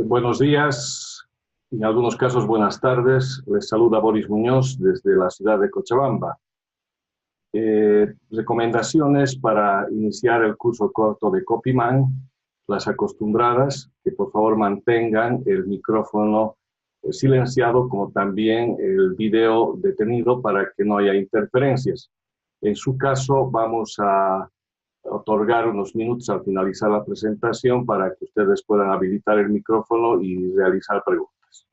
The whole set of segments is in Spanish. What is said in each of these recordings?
Buenos días, en algunos casos buenas tardes. Les saluda Boris Muñoz desde la ciudad de Cochabamba. Recomendaciones para iniciar el curso corto de Copyman, las acostumbradas, que por favor mantengan el micrófono silenciado, como también el video detenido para que no haya interferencias. En su caso, vamos a otorgar unos minutos al finalizar la presentación para que ustedes puedan habilitar el micrófono y realizar preguntas.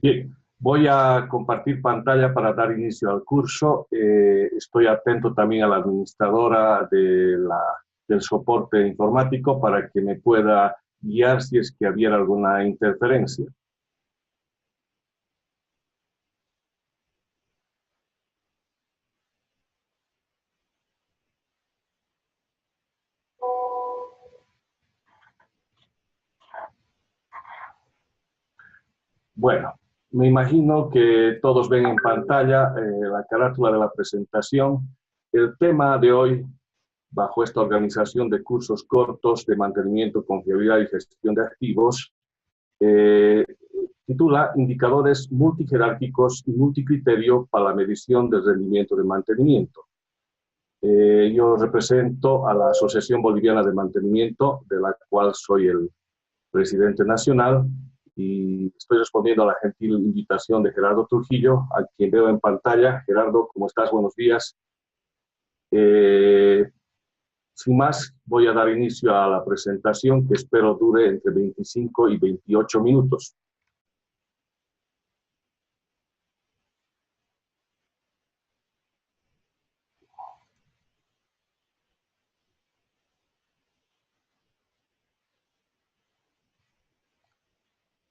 Bien, voy a compartir pantalla para dar inicio al curso. Estoy atento también a la administradora del soporte informático para que me pueda guiar si es que hubiera alguna interferencia. Bueno, me imagino que todos ven en pantalla la carátula de la presentación. El tema de hoy, bajo esta organización de cursos cortos de mantenimiento, confiabilidad y gestión de activos, titula Indicadores multijerárquicos y multicriterio para la medición del rendimiento de mantenimiento. Yo represento a la Asociación Boliviana de Mantenimiento, de la cual soy el presidente nacional, y estoy respondiendo a la gentil invitación de Gerardo Trujillo, a quien veo en pantalla. Gerardo, ¿cómo estás? Buenos días. Sin más, voy a dar inicio a la presentación, que espero dure entre 25 y 28 minutos.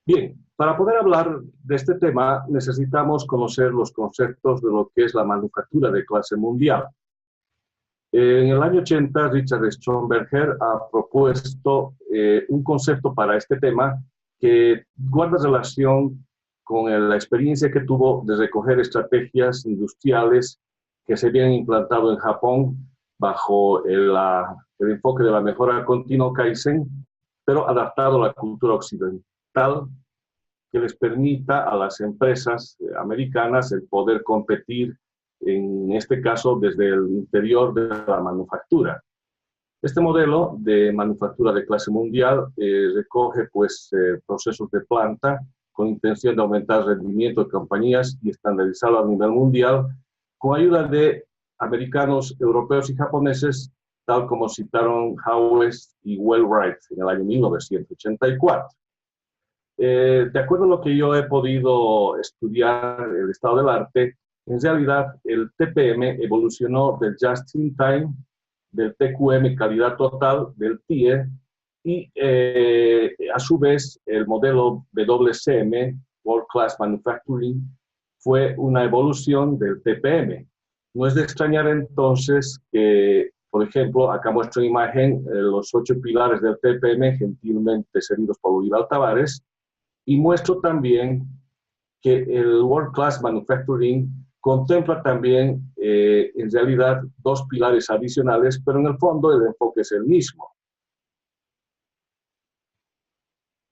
Bien, para poder hablar de este tema necesitamos conocer los conceptos de lo que es la manufactura de clase mundial. En el año 80, Richard Stromberger ha propuesto un concepto para este tema que guarda relación con la experiencia que tuvo de recoger estrategias industriales que se habían implantado en Japón bajo el enfoque de la mejora continua Kaizen, pero adaptado a la cultura occidental, que les permita a las empresas americanas el poder competir, en este caso desde el interior de la manufactura. Este modelo de manufactura de clase mundial recoge procesos de planta con intención de aumentar el rendimiento de compañías y estandarizarlo a nivel mundial con ayuda de americanos, europeos y japoneses, tal como citaron Howes y Wheelwright en el año 1984. De acuerdo a lo que yo he podido estudiar el estado del arte, en realidad el TPM evolucionó del Just in Time, del TQM calidad total, del TIE, y a su vez el modelo WCM, World Class Manufacturing, fue una evolución del TPM. No es de extrañar entonces que, por ejemplo, acá muestro en imagen los 8 pilares del TPM, gentilmente servidos por Olival Tavares, y muestro también que el World Class Manufacturing contempla también, en realidad, 2 pilares adicionales, pero en el fondo el enfoque es el mismo.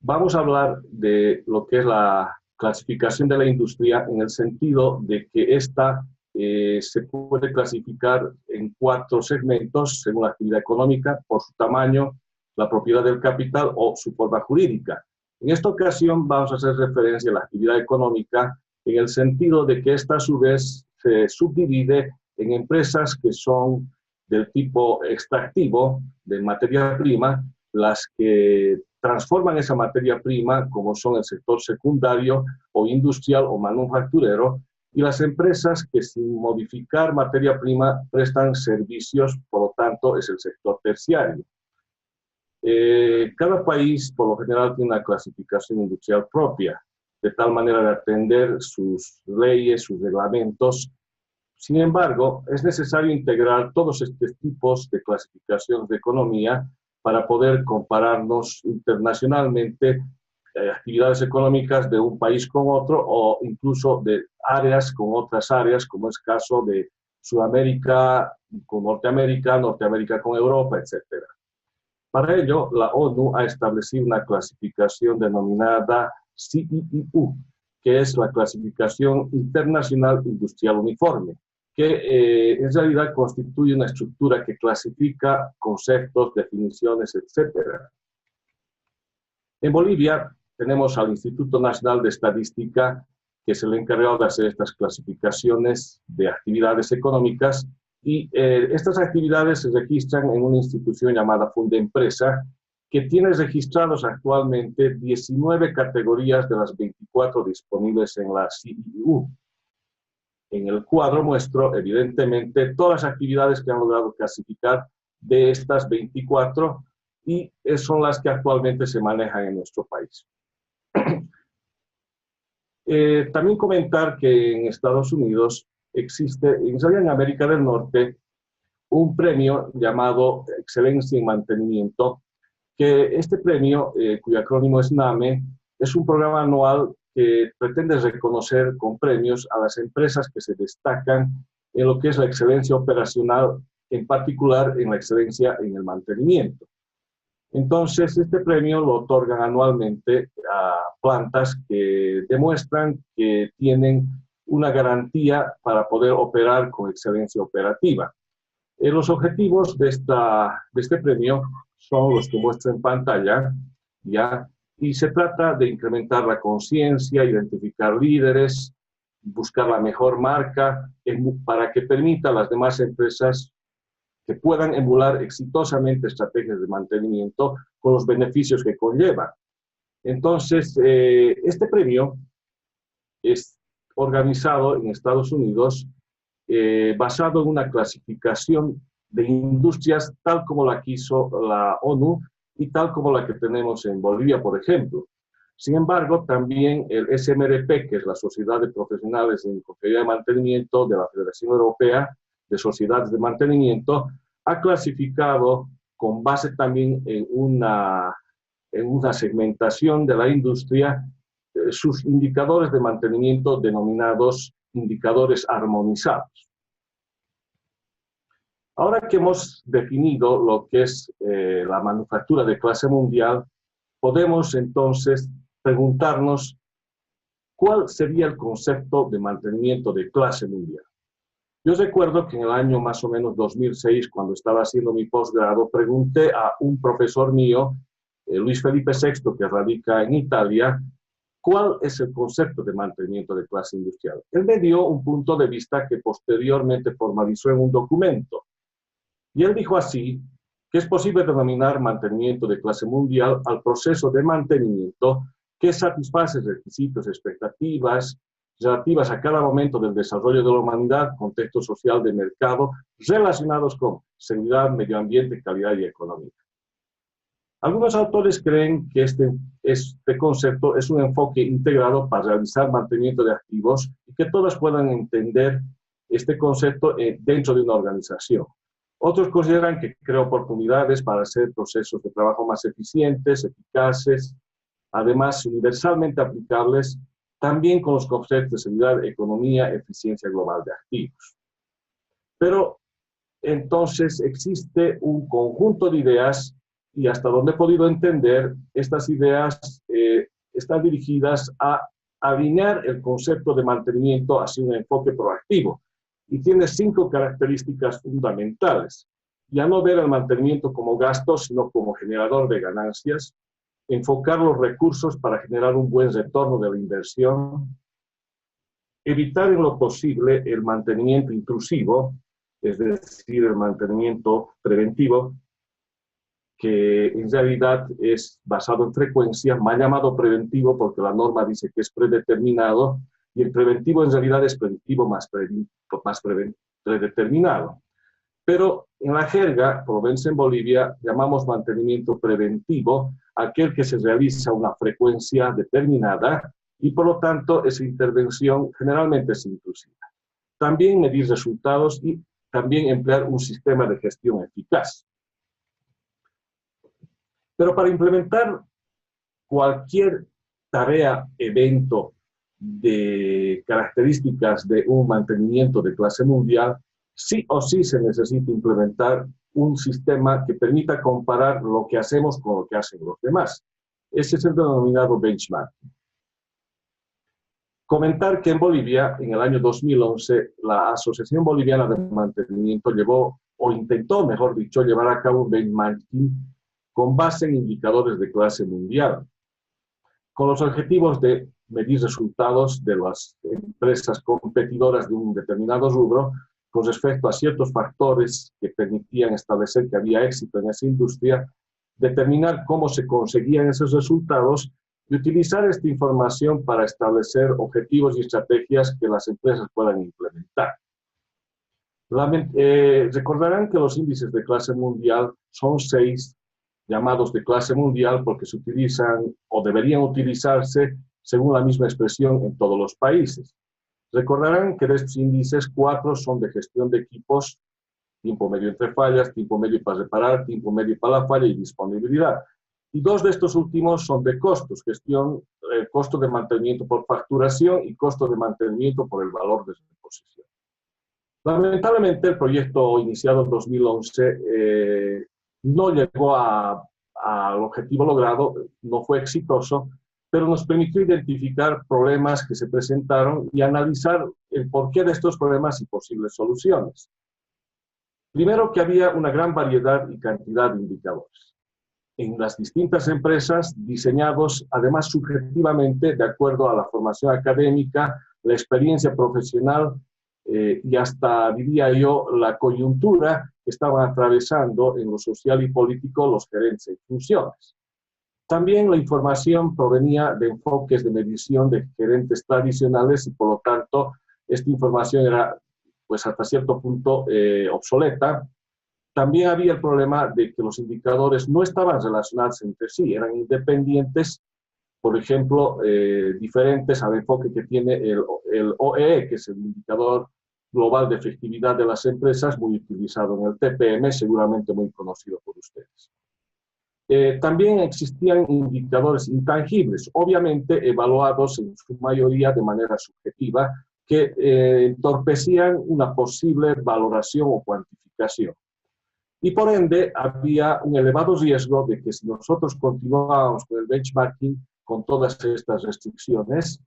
Vamos a hablar de lo que es la clasificación de la industria en el sentido de que esta se puede clasificar en 4 segmentos según la actividad económica, por su tamaño, la propiedad del capital o su forma jurídica. En esta ocasión vamos a hacer referencia a la actividad económica en el sentido de que esta a su vez se subdivide en empresas que son del tipo extractivo de materia prima, las que transforman esa materia prima como son el sector secundario o industrial o manufacturero, y las empresas que sin modificar materia prima prestan servicios, por lo tanto es el sector terciario. Cada país, por lo general, tiene una clasificación industrial propia, de tal manera de atender sus leyes, sus reglamentos. Sin embargo, es necesario integrar todos estos tipos de clasificaciones de economía para poder compararnos internacionalmente actividades económicas de un país con otro o incluso de áreas con otras áreas, como es el caso de Sudamérica con Norteamérica, Norteamérica con Europa, etc. Para ello, la ONU ha establecido una clasificación denominada CIIU, que es la Clasificación Internacional Industrial Uniforme, que en realidad constituye una estructura que clasifica conceptos, definiciones, etc. En Bolivia tenemos al Instituto Nacional de Estadística, que es el encargado de hacer estas clasificaciones de actividades económicas, y estas actividades se registran en una institución llamada Fundempresa, que tiene registrados actualmente 19 categorías de las 24 disponibles en la CIU. En el cuadro muestro, evidentemente, todas las actividades que han logrado clasificar de estas 24 y son las que actualmente se manejan en nuestro país. También comentar que en Estados Unidos existe, en realidad en América del Norte, un premio llamado Excelencia en Mantenimiento, que este premio, cuyo acrónimo es NAME, es un programa anual que pretende reconocer con premios a las empresas que se destacan en lo que es la excelencia operacional, en particular en la excelencia en el mantenimiento. Entonces, este premio lo otorgan anualmente a plantas que demuestran que tienen una garantía para poder operar con excelencia operativa. Los objetivos de este premio son los que muestro en pantalla, ¿ya? Y se trata de incrementar la conciencia, identificar líderes, buscar la mejor marca para que permita a las demás empresas que puedan emular exitosamente estrategias de mantenimiento con los beneficios que conlleva. Entonces, este premio es organizado en Estados Unidos basado en una clasificación de industrias tal como la quiso la ONU y tal como la que tenemos en Bolivia, por ejemplo. Sin embargo, también el SMRP, que es la Sociedad de Profesionales en Consejería de Mantenimiento de la Federación Europea de Sociedades de Mantenimiento, ha clasificado con base también en una segmentación de la industria sus indicadores de mantenimiento denominados indicadores armonizados. Ahora que hemos definido lo que es la manufactura de clase mundial, podemos entonces preguntarnos cuál sería el concepto de mantenimiento de clase mundial. Yo recuerdo que en el año más o menos 2006, cuando estaba haciendo mi posgrado, pregunté a un profesor mío, Luis Felipe VI, que radica en Italia, ¿cuál es el concepto de mantenimiento de clase industrial? Él me dio un punto de vista que posteriormente formalizó en un documento. Y él dijo así, que es posible denominar mantenimiento de clase mundial al proceso de mantenimiento que satisface requisitos, expectativas relativas a cada momento del desarrollo de la humanidad, contexto social de mercado, relacionados con seguridad, medio ambiente, calidad y economía. Algunos autores creen que este concepto es un enfoque integrado para realizar mantenimiento de activos y que todas puedan entender este concepto dentro de una organización. Otros consideran que crea oportunidades para hacer procesos de trabajo más eficientes, eficaces, además universalmente aplicables, también con los conceptos de seguridad, economía, eficiencia global de activos. Pero entonces existe un conjunto de ideas y hasta donde he podido entender, estas ideas están dirigidas a alinear el concepto de mantenimiento hacia un enfoque proactivo y tiene 5 características fundamentales. Ya no ver el mantenimiento como gasto, sino como generador de ganancias, enfocar los recursos para generar un buen retorno de la inversión, evitar en lo posible el mantenimiento intrusivo, es decir, el mantenimiento preventivo, que en realidad es basado en frecuencia, mal llamado preventivo porque la norma dice que es predeterminado, y el preventivo en realidad es predictivo más predeterminado. Pero en la jerga, por lo menos en Bolivia, llamamos mantenimiento preventivo aquel que se realiza a una frecuencia determinada y por lo tanto esa intervención generalmente es intrusiva. También medir resultados y también emplear un sistema de gestión eficaz. Pero para implementar cualquier tarea, evento de características de un mantenimiento de clase mundial, sí o sí se necesita implementar un sistema que permita comparar lo que hacemos con lo que hacen los demás. Ese es el denominado benchmarking. Comentar que en Bolivia, en el año 2011, la Asociación Boliviana de Mantenimiento llevó, o intentó, mejor dicho, llevar a cabo un benchmarking con base en indicadores de clase mundial, con los objetivos de medir resultados de las empresas competidoras de un determinado rubro con respecto a ciertos factores que permitían establecer que había éxito en esa industria, determinar cómo se conseguían esos resultados y utilizar esta información para establecer objetivos y estrategias que las empresas puedan implementar. Recordarán que los índices de clase mundial son 6, llamados de clase mundial porque se utilizan o deberían utilizarse según la misma expresión en todos los países. Recordarán que de estos índices 4 son de gestión de equipos, tiempo medio entre fallas, tiempo medio para reparar, tiempo medio para la falla y disponibilidad. Y 2 de estos últimos son de costos, gestión, costo de mantenimiento por facturación y costo de mantenimiento por el valor de reposición. Lamentablemente, el proyecto iniciado en 2011 no llegó al objetivo logrado, no fue exitoso, pero nos permitió identificar problemas que se presentaron y analizar el porqué de estos problemas y posibles soluciones. Primero, que había una gran variedad y cantidad de indicadores en las distintas empresas, diseñados además subjetivamente de acuerdo a la formación académica, la experiencia profesional y hasta, diría yo, la coyuntura que estaban atravesando en lo social y político los gerentes en funciones. También la información provenía de enfoques de medición de gerentes tradicionales y, por lo tanto, esta información era, pues, hasta cierto punto obsoleta. También había el problema de que los indicadores no estaban relacionados entre sí, eran independientes, por ejemplo, diferentes al enfoque que tiene el OEE, que es el indicador global de efectividad de las empresas, muy utilizado en el TPM, seguramente muy conocido por ustedes. También existían indicadores intangibles, obviamente evaluados en su mayoría de manera subjetiva, que entorpecían una posible valoración o cuantificación. Y por ende, había un elevado riesgo de que si nosotros continuábamos con el benchmarking, con todas estas restricciones,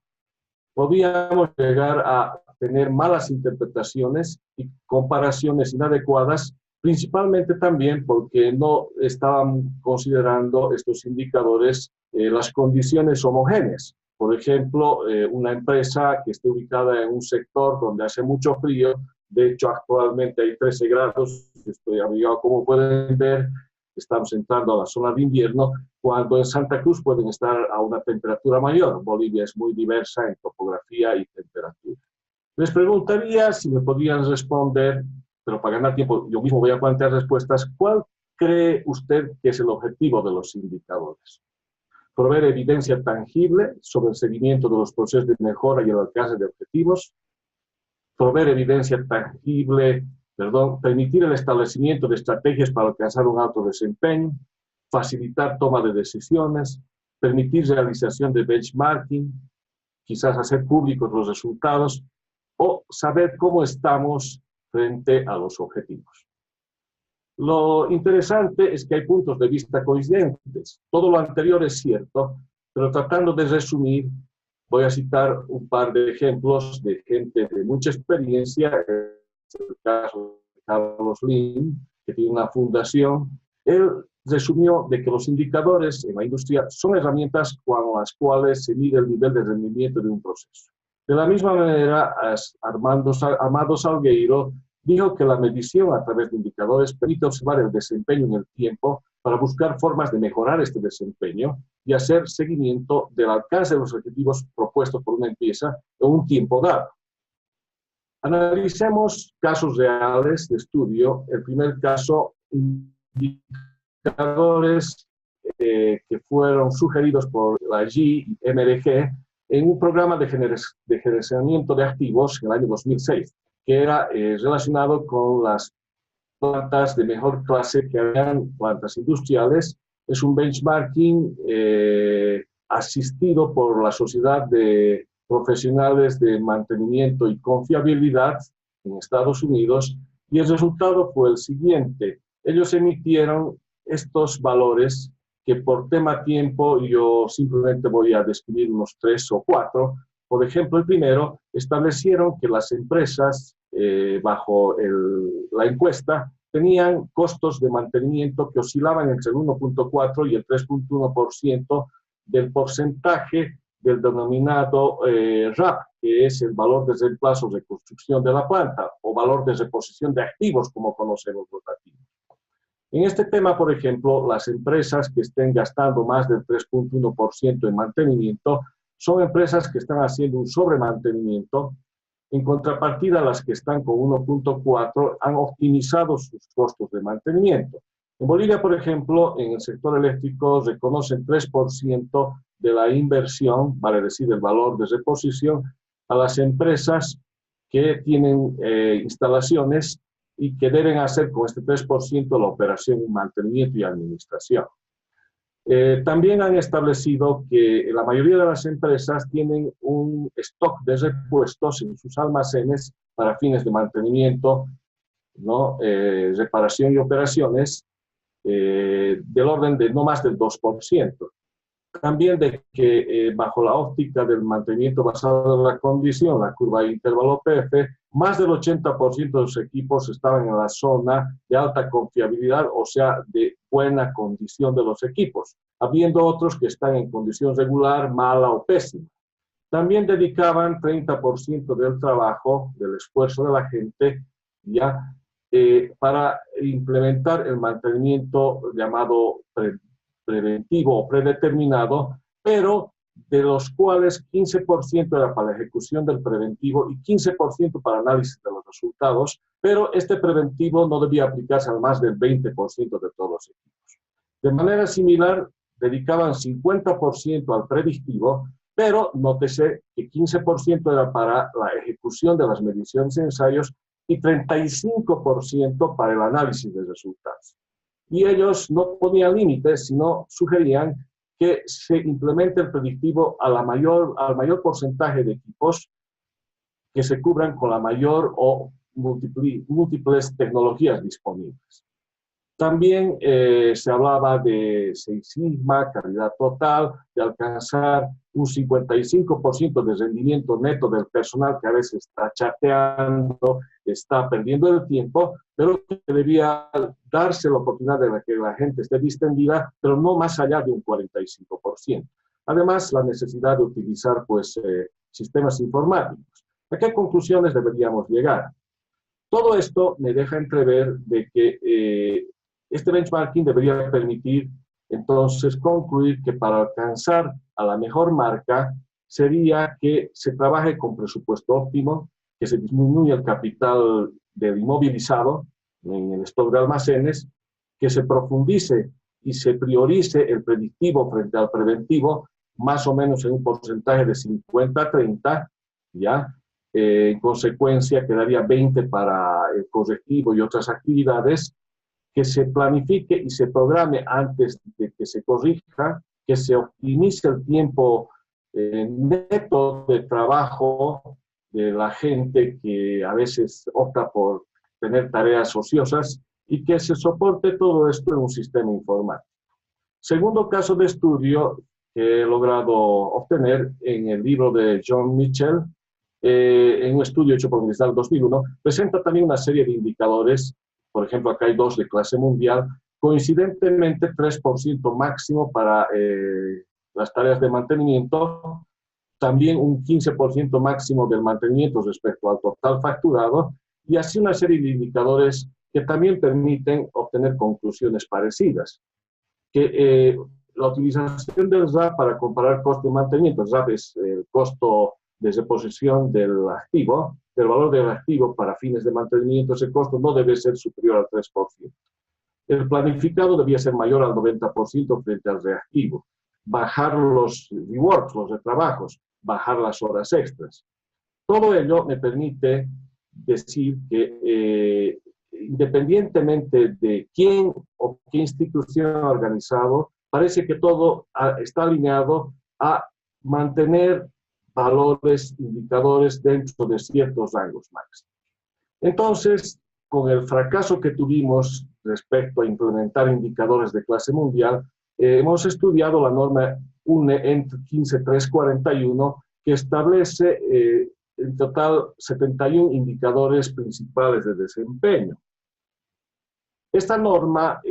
podíamos llegar a tener malas interpretaciones y comparaciones inadecuadas, principalmente también porque no estaban considerando estos indicadores las condiciones homogéneas. Por ejemplo, una empresa que esté ubicada en un sector donde hace mucho frío, de hecho actualmente hay 13 grados, estoy abrigado como pueden ver, estamos entrando a la zona de invierno, cuando en Santa Cruz pueden estar a una temperatura mayor. Bolivia es muy diversa en topografía y temperatura. Les preguntaría si me podían responder, pero para ganar tiempo yo mismo voy a plantear respuestas. ¿Cuál cree usted que es el objetivo de los indicadores? Proveer evidencia tangible sobre el seguimiento de los procesos de mejora y el alcance de objetivos. Proveer evidencia tangible, permitir el establecimiento de estrategias para alcanzar un alto desempeño. Facilitar toma de decisiones. Permitir realización de benchmarking. Quizás hacer públicos los resultados. O saber cómo estamos frente a los objetivos. Lo interesante es que hay puntos de vista coincidentes. Todo lo anterior es cierto, pero tratando de resumir, voy a citar un par de ejemplos de gente de mucha experiencia. Es el caso de Carlos Lim, que tiene una fundación. Él resumió de que los indicadores en la industria son herramientas con las cuales se mide el nivel de rendimiento de un proceso. De la misma manera, Amado Salgueiro dijo que la medición a través de indicadores permite observar el desempeño en el tiempo para buscar formas de mejorar este desempeño y hacer seguimiento del alcance de los objetivos propuestos por una empresa en un tiempo dado. Analicemos casos reales de estudio. El primer caso, indicadores que fueron sugeridos por la G y MDG en un programa de gerenciamiento de activos en el año 2006, que era relacionado con las plantas de mejor clase que habían, plantas industriales. Es un benchmarking asistido por la Sociedad de Profesionales de Mantenimiento y Confiabilidad en Estados Unidos, y el resultado fue el siguiente. Ellos emitieron estos valores que por tema tiempo yo simplemente voy a describir unos 3 o 4. Por ejemplo, el primero, establecieron que las empresas bajo la encuesta tenían costos de mantenimiento que oscilaban entre el 1.4 y el 3.1% del porcentaje del denominado RAP, que es el valor de reemplazo de construcción de la planta, o valor de reposición de activos, como conocemos los latinos. En este tema, por ejemplo, las empresas que estén gastando más del 3.1% en mantenimiento son empresas que están haciendo un sobremantenimiento. En contrapartida, las que están con 1.4 han optimizado sus costos de mantenimiento. En Bolivia, por ejemplo, en el sector eléctrico reconocen 3% de la inversión, vale decir, el valor de reposición, a las empresas que tienen instalaciones y que deben hacer con este 3% la operación, mantenimiento y administración. También han establecido que la mayoría de las empresas tienen un stock de repuestos en sus almacenes para fines de mantenimiento, ¿no? Reparación y operaciones del orden de no más del 2%. También de que bajo la óptica del mantenimiento basado en la condición, la curva de intervalo PF, más del 80% de los equipos estaban en la zona de alta confiabilidad, o sea, de buena condición de los equipos, habiendo otros que están en condición regular, mala o pésima. También dedicaban 30% del trabajo, del esfuerzo de la gente, ya para implementar el mantenimiento llamado preventivo o predeterminado, pero de los cuales 15% era para la ejecución del preventivo y 15% para análisis de los resultados, pero este preventivo no debía aplicarse a más del 20% de todos los equipos. De manera similar, dedicaban 50% al predictivo, pero nótese que 15% era para la ejecución de las mediciones y ensayos y 35% para el análisis de resultados. Y ellos no ponían límites, sino sugerían que se implemente el predictivo al mayor porcentaje de equipos que se cubran con la mayor o múltiples tecnologías disponibles. También se hablaba de Six Sigma, calidad total, de alcanzar un 55% de rendimiento neto del personal que a veces está chateando, está perdiendo el tiempo, pero que debía darse la oportunidad de que la gente esté distendida, pero no más allá de un 45%. Además, la necesidad de utilizar sistemas informáticos. ¿A qué conclusiones deberíamos llegar? Todo esto me deja entrever de que este benchmarking debería permitir entonces concluir que para alcanzar a la mejor marca sería que se trabaje con presupuesto óptimo, que se disminuya el capital del inmovilizado en el stock de almacenes, que se profundice y se priorice el predictivo frente al preventivo, más o menos en un porcentaje de 50-30, ¿ya? En consecuencia, quedaría 20 para el correctivo y otras actividades, que se planifique y se programe antes de que se corrija, que se optimice el tiempo neto de trabajo de la gente que a veces opta por tener tareas ociosas y que se soporte todo esto en un sistema informático. Segundo caso de estudio que he logrado obtener en el libro de John Mitchell, en un estudio hecho por la Universidad del 2001, presenta también una serie de indicadores. Por ejemplo, acá hay 2 de clase mundial, coincidentemente 3% máximo para las tareas de mantenimiento, también un 15% máximo del mantenimiento respecto al total facturado, y así una serie de indicadores que también permiten obtener conclusiones parecidas. Que la utilización del RAP para comparar costo de mantenimiento, el RAP es el costo de reposición del activo, del valor del activo para fines de mantenimiento, ese costo no debe ser superior al 3%. El planificado debía ser mayor al 90% frente al reactivo. Bajar los reworks, los retrabajos, bajar las horas extras. Todo ello me permite decir que independientemente de quién o qué institución ha organizado, parece que todo está alineado a mantener valores, indicadores dentro de ciertos rangos máximos. Entonces, con el fracaso que tuvimos respecto a implementar indicadores de clase mundial, hemos estudiado la norma UNE ENT 15341, que establece en total 71 indicadores principales de desempeño. Esta norma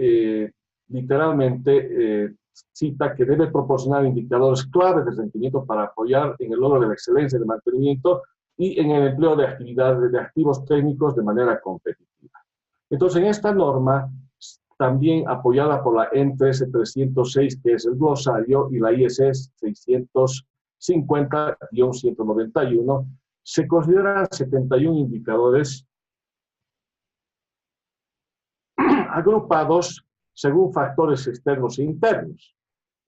literalmente cita que debe proporcionar indicadores clave de rendimiento para apoyar en el logro de la excelencia de mantenimiento y en el empleo de actividades de activos técnicos de manera competitiva. Entonces, en esta norma, también apoyada por la EN 13306, que es el glosario, y la ISS 650-191, se consideran 71 indicadores agrupados según factores externos e internos.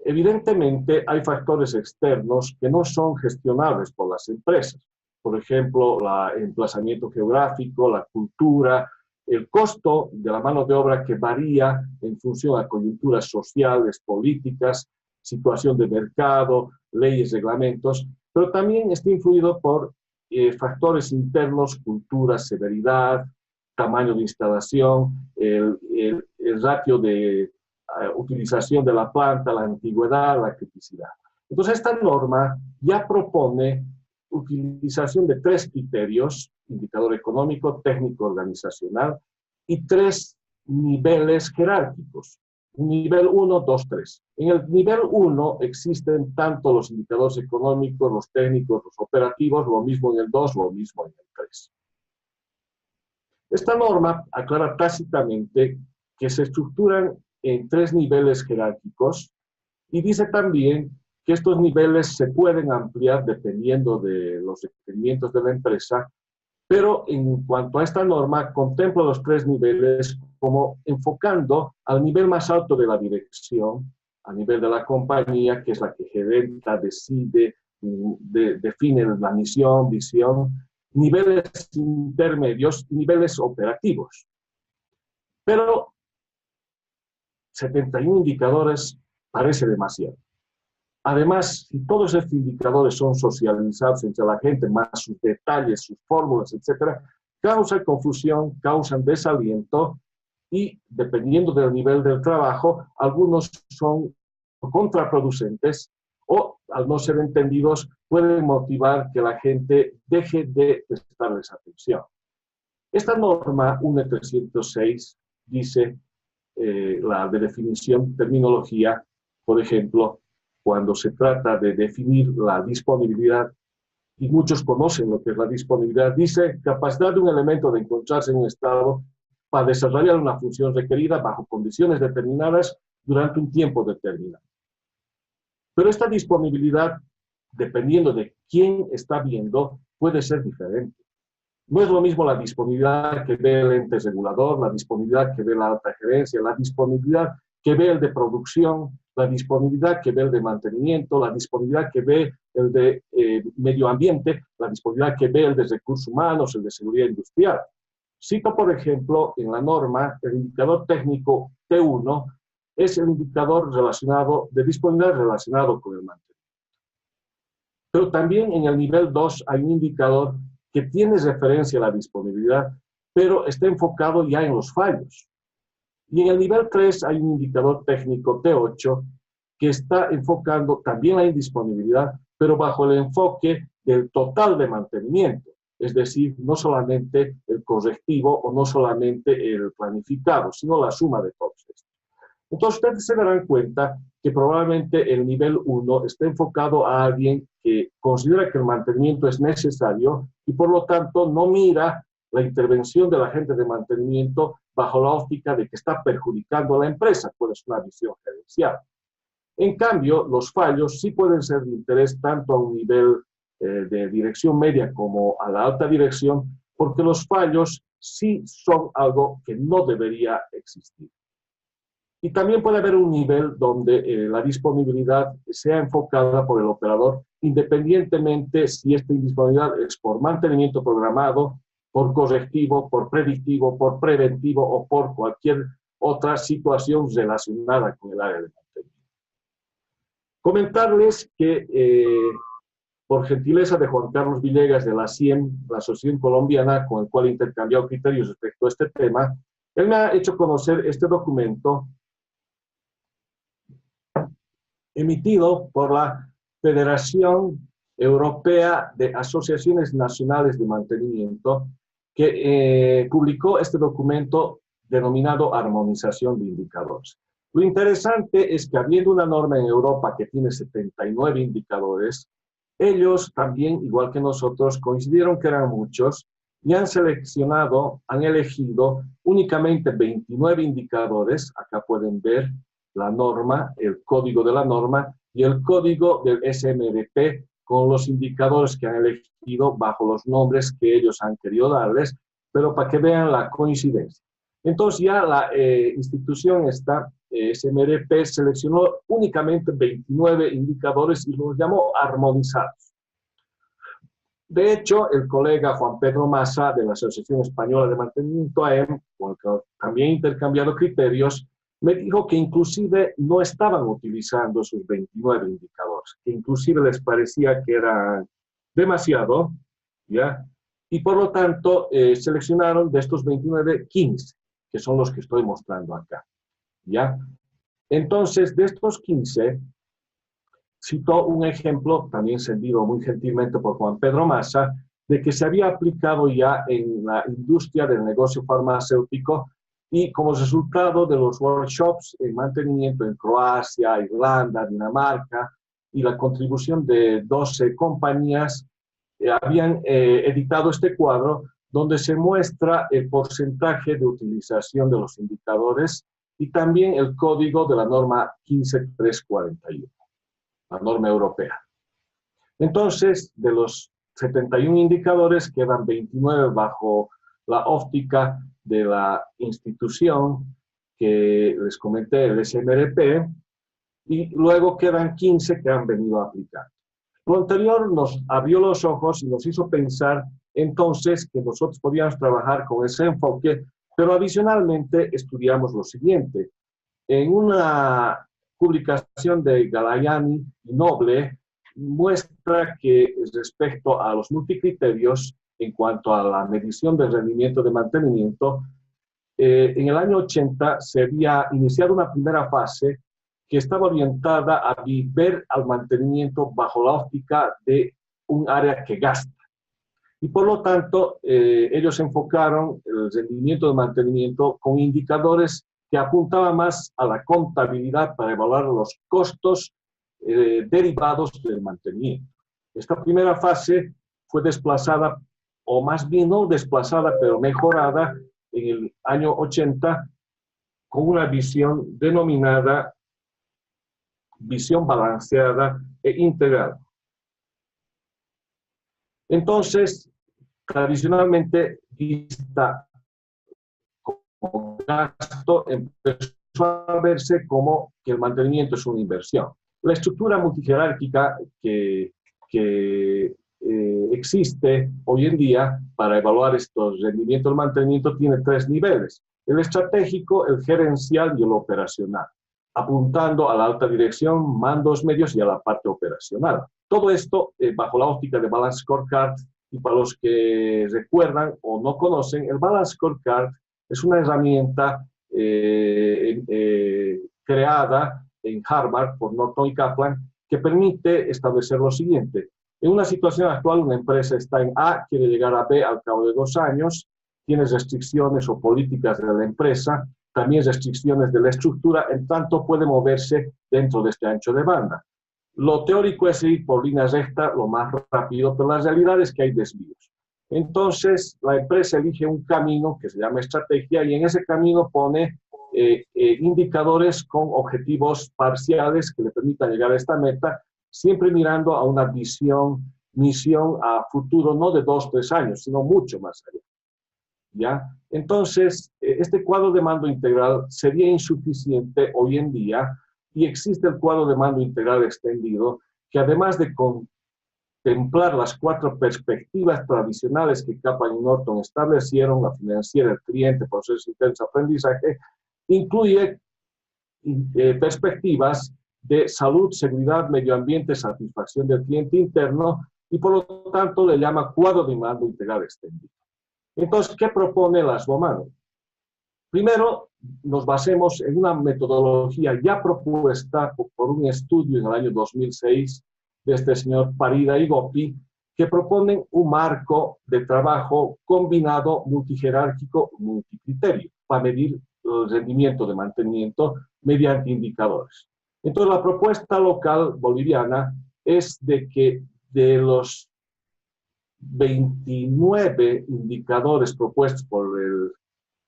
Evidentemente, hay factores externos que no son gestionables por las empresas. Por ejemplo, el emplazamiento geográfico, la cultura, el costo de la mano de obra que varía en función a coyunturas sociales, políticas, situación de mercado, leyes, reglamentos, pero también está influido por factores internos, cultura, severidad, tamaño de instalación, el ratio de utilización de la planta, la antigüedad, la criticidad. Entonces, esta norma ya propone utilización de 3 criterios: indicador económico, técnico, organizacional, y 3 niveles jerárquicos. Nivel 1, 2, 3. En el nivel 1 existen tanto los indicadores económicos, los técnicos, los operativos, lo mismo en el 2, lo mismo en el 3. Esta norma aclara tácitamente que se estructuran en 3 niveles jerárquicos y dice también que estos niveles se pueden ampliar dependiendo de los requerimientos de la empresa, pero en cuanto a esta norma, contempla los 3 niveles como enfocando al nivel más alto de la dirección, a nivel de la compañía, que es la que gerenta, decide, define la misión, visión, niveles intermedios y niveles operativos. Pero 71 indicadores parece demasiado. Además, si todos estos indicadores son socializados entre la gente, más sus detalles, sus fórmulas, etc., causan confusión, causan desaliento y, dependiendo del nivel del trabajo, algunos son contraproducentes o, al no ser entendidos, pueden motivar que la gente deje de prestarles atención. Esta norma UNE 306 dice, la de definición, terminología, por ejemplo, cuando se trata de definir la disponibilidad, y muchos conocen lo que es la disponibilidad, dice capacidad de un elemento de encontrarse en un estado para desarrollar una función requerida bajo condiciones determinadas durante un tiempo determinado. Pero esta disponibilidad, dependiendo de quién está viendo, puede ser diferente. No es lo mismo la disponibilidad que ve el ente regulador, la disponibilidad que ve la alta gerencia, la disponibilidad que ve el de producción, la disponibilidad que ve el de mantenimiento, la disponibilidad que ve el de medio ambiente, la disponibilidad que ve el de recursos humanos, el de seguridad industrial. Cito, por ejemplo, en la norma, el indicador técnico T1 es el indicador relacionado de disponibilidad relacionado con el mantenimiento. Pero también en el nivel 2 hay un indicador que tiene referencia a la disponibilidad, pero está enfocado ya en los fallos. Y en el nivel 3 hay un indicador técnico T8 que está enfocando también la indisponibilidad, pero bajo el enfoque del total de mantenimiento. Es decir, no solamente el correctivo o no solamente el planificado, sino la suma de todos estos. Entonces, ustedes se darán cuenta que probablemente el nivel 1 está enfocado a alguien que considera que el mantenimiento es necesario y, por lo tanto, no mira la intervención del agente de mantenimiento bajo la óptica de que está perjudicando a la empresa, puede ser una visión gerencial. En cambio, los fallos sí pueden ser de interés tanto a un nivel de dirección media como a la alta dirección, porque los fallos sí son algo que no debería existir. Y también puede haber un nivel donde la disponibilidad sea enfocada por el operador, independientemente si esta indisponibilidad es por mantenimiento programado, por correctivo, por predictivo, por preventivo o por cualquier otra situación relacionada con el área de mantenimiento. Comentarles que, por gentileza de Juan Carlos Villegas de la CIEM, la Asociación Colombiana, con el cual he intercambiado criterios respecto a este tema, él me ha hecho conocer este documento emitido por la Federación Europea de Asociaciones Nacionales de Mantenimiento, que publicó este documento denominado Armonización de Indicadores. Lo interesante es que habiendo una norma en Europa que tiene 79 indicadores, ellos también, igual que nosotros, coincidieron que eran muchos y han seleccionado, han elegido únicamente 29 indicadores. Acá pueden ver la norma, el código de la norma y el código del SMRP con los indicadores que han elegido bajo los nombres que ellos han querido darles, pero para que vean la coincidencia. Entonces ya la institución esta, SMRP, seleccionó únicamente 29 indicadores y los llamó armonizados. De hecho, el colega Juan Pedro Massa de la Asociación Española de Mantenimiento AEM, con el que también he intercambiado criterios, me dijo que inclusive no estaban utilizando sus 29 indicadores, que inclusive les parecía que era demasiado, ¿ya? Y por lo tanto seleccionaron de estos 29, 15, que son los que estoy mostrando acá, ¿ya? Entonces, de estos 15, citó un ejemplo, también cedido muy gentilmente por Juan Pedro Massa, de que se había aplicado ya en la industria del negocio farmacéutico y como resultado de los workshops en mantenimiento en Croacia, Irlanda, Dinamarca y la contribución de 12 compañías, habían editado este cuadro donde se muestra el porcentaje de utilización de los indicadores y también el código de la norma 15341, la norma europea. Entonces, de los 71 indicadores, quedan 29 bajo la óptica de la institución que les comenté, el SMRP, y luego quedan 15 que han venido a aplicar. Lo anterior nos abrió los ojos y nos hizo pensar entonces que nosotros podíamos trabajar con ese enfoque, pero adicionalmente estudiamos lo siguiente. En una publicación de Galayani y Noble muestra que respecto a los multicriterios en cuanto a la medición del rendimiento de mantenimiento, en el año 80 se había iniciado una primera fase que estaba orientada a ver al mantenimiento bajo la óptica de un área que gasta. Y por lo tanto, ellos enfocaron el rendimiento de mantenimiento con indicadores que apuntaban más a la contabilidad para evaluar los costos derivados del mantenimiento. Esta primera fase fue desplazada, o más bien no desplazada, pero mejorada en el año 80 con una visión denominada visión balanceada e integral. Entonces, tradicionalmente, vista como gasto, empezó a verse como que el mantenimiento es una inversión. La estructura multijerárquica que existe hoy en día para evaluar estos rendimientos del mantenimiento tiene 3 niveles: el estratégico, el gerencial y el operacional, apuntando a la alta dirección, mandos medios y a la parte operacional. Todo esto bajo la óptica de Balance Scorecard, y para los que recuerdan o no conocen, el Balance Scorecard es una herramienta creada en Harvard por Norton y Kaplan que permite establecer lo siguiente. En una situación actual, una empresa está en A, quiere llegar a B al cabo de 2 años, tiene restricciones o políticas de la empresa, también restricciones de la estructura, en tanto puede moverse dentro de este ancho de banda. Lo teórico es ir por línea recta lo más rápido, pero la realidad es que hay desvíos. Entonces, la empresa elige un camino que se llama estrategia y en ese camino pone indicadores con objetivos parciales que le permitan llegar a esta meta, siempre mirando a una misión a futuro, no de 2 o 3 años, sino mucho más allá. ¿Ya? Entonces, este cuadro de mando integral sería insuficiente hoy en día y existe el cuadro de mando integral extendido que además de contemplar las 4 perspectivas tradicionales que Kaplan y Norton establecieron, la financiera, el cliente, procesos internos, aprendizaje, incluye perspectivas de salud, seguridad, medio ambiente, satisfacción del cliente interno, y por lo tanto le llama cuadro de mando integral extendido. Entonces, ¿qué propone la SWOMANO? Primero, nos basemos en una metodología ya propuesta por un estudio en el año 2006 de este señor Parida y Gopi, que proponen un marco de trabajo combinado, multijerárquico, multicriterio, para medir el rendimiento de mantenimiento mediante indicadores. Entonces, la propuesta local boliviana es de que de los 29 indicadores propuestos por el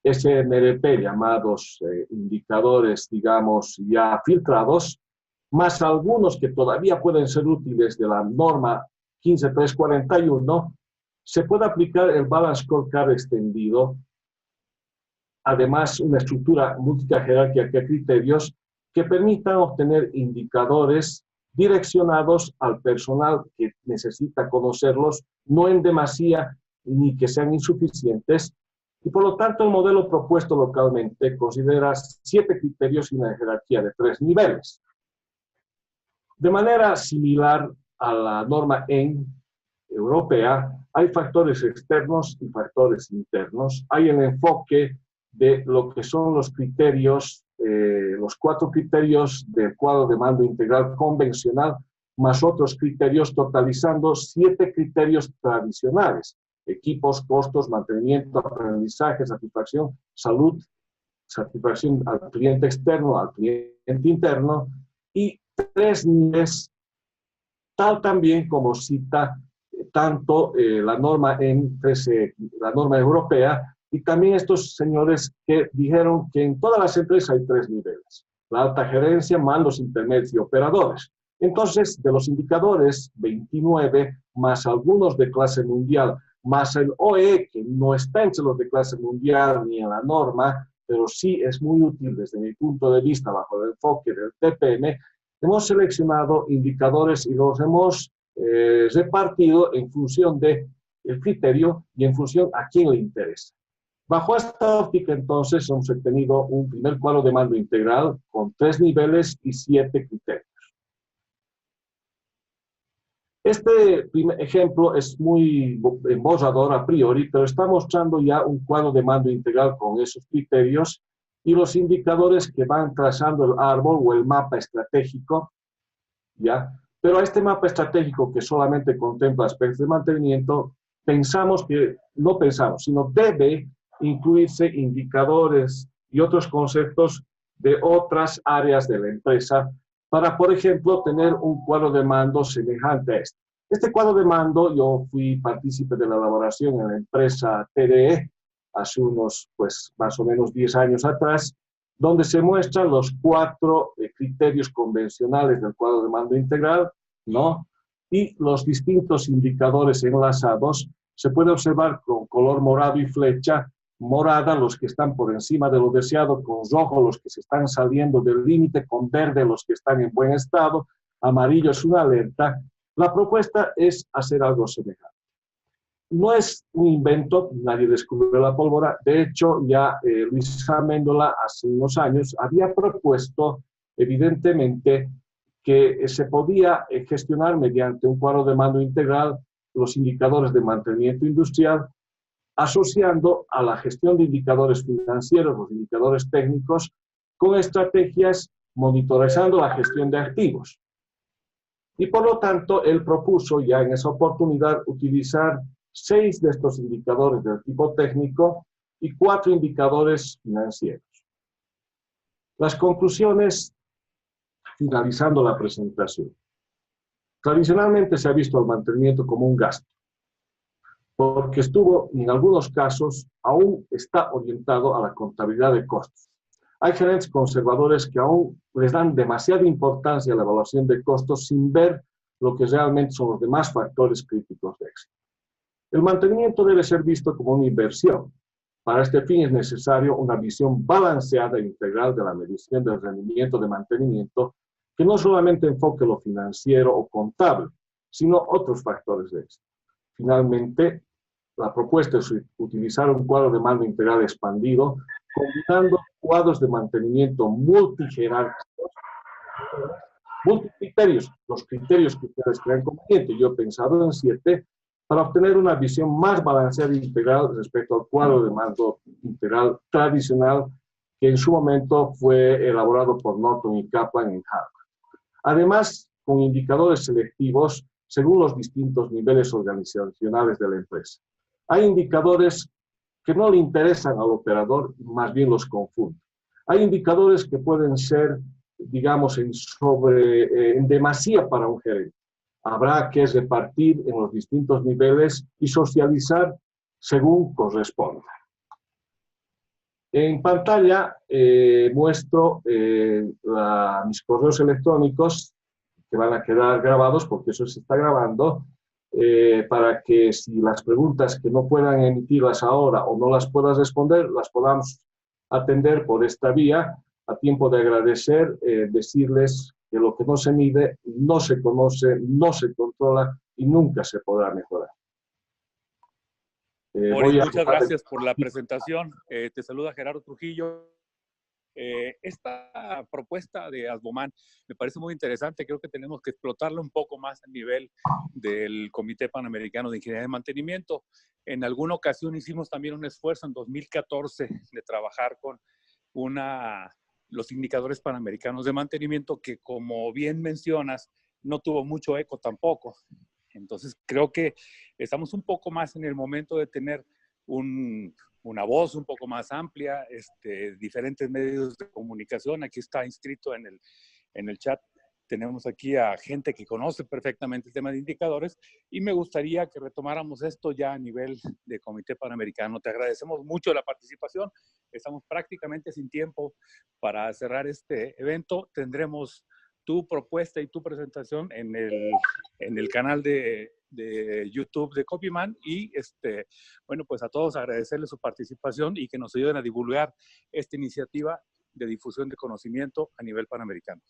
SMRP, llamados indicadores, digamos, ya filtrados, más algunos que todavía pueden ser útiles de la norma 15341, se puede aplicar el Balance Scorecard extendido, además una estructura múltiple jerárquica de criterios que permitan obtener indicadores direccionados al personal que necesita conocerlos, no en demasía ni que sean insuficientes, y por lo tanto el modelo propuesto localmente considera 7 criterios y una jerarquía de 3 niveles. De manera similar a la norma EN europea, hay factores externos y factores internos. Hay el enfoque de lo que son los criterios, los 4 criterios del cuadro de mando integral convencional, más otros criterios, totalizando 7 criterios tradicionales: equipos, costos, mantenimiento, aprendizaje, satisfacción, salud, satisfacción al cliente externo, al cliente interno, y 3 niveles, tal también como cita tanto la norma la norma europea, y también estos señores que dijeron que en todas las empresas hay 3 niveles: la alta gerencia, mandos intermedios y operadores. Entonces, de los indicadores 29, más algunos de clase mundial, más el OE, que no está entre los de clase mundial ni en la norma, pero sí es muy útil desde mi punto de vista bajo el enfoque del TPM, hemos seleccionado indicadores y los hemos repartido en función del criterio y en función a quién le interesa. Bajo esta óptica, entonces, hemos obtenido un primer cuadro de mando integral con 3 niveles y 7 criterios. Este primer ejemplo es muy embozador a priori, pero está mostrando ya un cuadro de mando integral con esos criterios y los indicadores que van trazando el árbol o el mapa estratégico, ¿ya? Pero a este mapa estratégico que solamente contempla aspectos de mantenimiento, no pensamos, sino debe incluirse indicadores y otros conceptos de otras áreas de la empresa para, por ejemplo, tener un cuadro de mando semejante a este. Este cuadro de mando, yo fui partícipe de la elaboración en la empresa TDE hace unos, pues, más o menos 10 años atrás, donde se muestran los 4 criterios convencionales del cuadro de mando integral, ¿no? Y los distintos indicadores enlazados. Se puede observar con color morado y flecha morada los que están por encima de lo deseado, con rojo los que se están saliendo del límite, con verde los que están en buen estado, amarillo es una alerta. La propuesta es hacer algo semejante. No es un invento, nadie descubrió la pólvora. De hecho, ya Luis Amendola hace unos años había propuesto, evidentemente, que se podía gestionar mediante un cuadro de mando integral los indicadores de mantenimiento industrial, asociando a la gestión de indicadores financieros, los indicadores técnicos, con estrategias monitorizando la gestión de activos. Y por lo tanto, él propuso ya en esa oportunidad utilizar 6 de estos indicadores del tipo técnico y 4 indicadores financieros. Las conclusiones, finalizando la presentación. Tradicionalmente se ha visto el mantenimiento como un gasto, porque en algunos casos, aún está orientado a la contabilidad de costos. Hay gerentes conservadores que aún les dan demasiada importancia a la evaluación de costos sin ver lo que realmente son los demás factores críticos de éxito. El mantenimiento debe ser visto como una inversión. Para este fin es necesario una visión balanceada e integral de la medición del rendimiento de mantenimiento, que no solamente enfoque lo financiero o contable, sino otros factores de éxito. Finalmente, la propuesta es utilizar un cuadro de mando integral expandido, combinando cuadros de mantenimiento multijerárquicos Multicriterios, los criterios que ustedes crean conveniente. Yo he pensado en 7 para obtener una visión más balanceada e integral respecto al cuadro de mando integral tradicional que en su momento fue elaborado por Norton y Kaplan en Harvard. Además, con indicadores selectivos según los distintos niveles organizacionales de la empresa. Hay indicadores que no le interesan al operador, más bien los confunden. Hay indicadores que pueden ser, digamos, en demasía para un gerente. Habrá que repartir en los distintos niveles y socializar según corresponda. En pantalla muestro mis correos electrónicos que van a quedar grabados, porque eso se está grabando, para que si las preguntas que no puedan emitirlas ahora o no las puedas responder, las podamos atender por esta vía, a tiempo de agradecer, decirles que lo que no se mide, no se conoce, no se controla y nunca se podrá mejorar. Boris, muchas gracias por la presentación. Te saluda Gerardo Trujillo. Esta propuesta de Asboman me parece muy interesante. Creo que tenemos que explotarla un poco más a nivel del Comité Panamericano de Ingeniería de Mantenimiento. En alguna ocasión hicimos también un esfuerzo en 2014 de trabajar con los indicadores panamericanos de mantenimiento que, como bien mencionas, no tuvo mucho eco tampoco. Entonces, creo que estamos un poco más en el momento de tener una voz un poco más amplia, diferentes medios de comunicación. Aquí está inscrito en el chat. Tenemos aquí a gente que conoce perfectamente el tema de indicadores y me gustaría que retomáramos esto ya a nivel de Comité Panamericano. Te agradecemos mucho la participación. Estamos prácticamente sin tiempo para cerrar este evento. Tendremos tu propuesta y tu presentación en el canal de YouTube de Copyman y bueno, pues a todos agradecerles su participación y que nos ayuden a divulgar esta iniciativa de difusión de conocimiento a nivel panamericano.